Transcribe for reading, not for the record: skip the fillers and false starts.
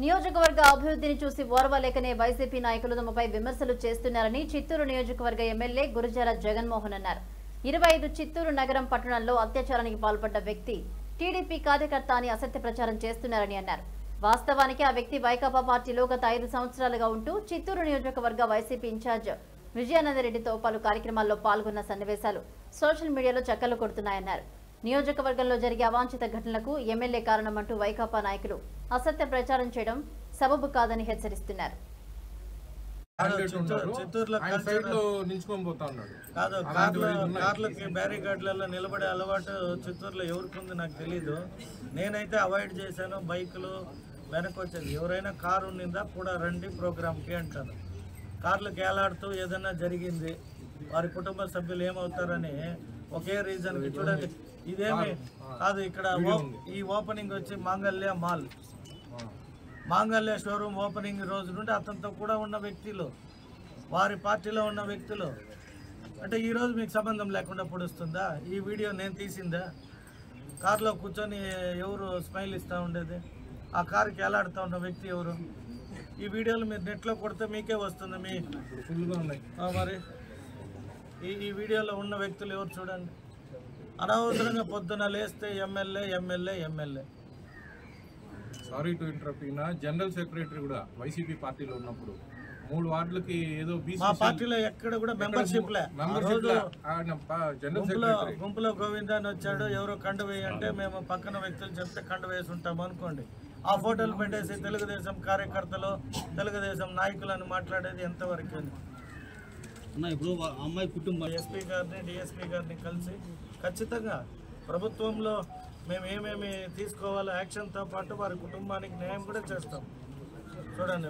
నియోజకవర్గ అభివృద్ధిని చూసి ఓర్వలేకనే వైసీపీ నాయకులు తమపై విమర్శలు చేస్తున్నారని చిత్తూరు నియోజకవర్గ ఎమ్మెల్యే గురుజాల జగన్మోహన్ అన్నారు. 25 చిత్తూరు నగరం పట్టణంలో అత్యాచారానికి పాల్పడ్డ వ్యక్తి టీడీపీ కార్యకర్త అని అసత్య ప్రచారం చేస్తున్నారని అన్నారు. వాస్తవానికి ఆ వ్యక్తి వైకాపా పార్టీలో గత 5 సంవత్సరాలుగా ఉంటూ చిత్తూరు నియోజకవర్గ వైసీపీ ఇన్ఛార్జ్ విజయానందరెడ్డితో పలు కార్యక్రమాల్లో పాల్గొన్న సన్నివేశాలు సోషల్ మీడియాలో చక్కర్లు కొడుతున్నాయన్నారు. నియోజకవర్గంలో జరిగే అవాంఛిత ఘటనలకు ఎమ్మెల్యే కారణమంటూ వైకాపా నాయకులు అసత్య ప్రచారం చేయడం సబబు కాదని హెచ్చరిస్తున్నారు. బ్యారికేడ్లలో నిలబడే అలవాటు చిత్తూరులో ఎవరికి ఉంది నాకు తెలీదు. నేనైతే అవాయిడ్ చేశాను. బైకులు వెనక్కి వచ్చేది. ఎవరైనా కారు ఉన్నిందా కూడా రండి ప్రోగ్రామ్కి అంటాను. కార్లకు ఏలాడుతూ ఏదైనా జరిగింది వారి కుటుంబ సభ్యులు ఏమవుతారని ఒకే రీజన్కి చూడండి. ఇదేమి కాదు. ఇక్కడ ఈ ఓపెనింగ్ వచ్చి మాంగళ్య షోరూమ్ ఓపెనింగ్ రోజు నుండి అతనితో కూడా ఉన్న వ్యక్తులు, వారి పార్టీలో ఉన్న వ్యక్తులు అంటే ఈరోజు మీకు సంబంధం లేకుండా పొడుస్తుందా? ఈ వీడియో నేను తీసిందా? కారులో కూర్చొని ఎవరు స్మైల్ ఇస్తూ ఉండేది? ఆ కారుకి ఎలాడుతూ ఉన్న వ్యక్తి ఎవరు? ఈ వీడియోలు మీరు నెట్లో కొడితే మీకే వస్తుంది. మీ ఫుల్గా ఉన్నాయి. మరి ఈ వీడియోలో ఉన్న వ్యక్తులు ఎవరు చూడండి. అనవసరంగా పొద్దున లేస్తే ఎమ్మెల్యే. Sorry to interrupt. ఈయన జనరల్ సెక్రటరీ కూడా వైసీపీ పార్టీలో ఉన్నప్పుడు 3 వార్డులకి ఏదో మా పార్టీలో ఎక్కడ కూడా మెంబర్షిప్ గుంపులో గోవింద అని వచ్చాడు. ఎవరో కండు వేయంటే మేము పక్కన వ్యక్తులు చెప్తే కండు వేసి ఉంటాము అనుకోండి. ఆ ఫోటోలు పెట్టేసి తెలుగుదేశం కార్యకర్తలు, తెలుగుదేశం నాయకులను మాట్లాడేది ఎంతవరకు? ఇప్పుడు అమ్మాయి కుటుంబం ఎస్పీ గారిని, డిఎస్పీ గారిని కలిసి ఖచ్చితంగా ప్రభుత్వంలో మేము ఏమేమి తీసుకోవాలో యాక్షన్తో పాటు వారి కుటుంబానికి న్యాయం కూడా చేస్తాం. చూడండి.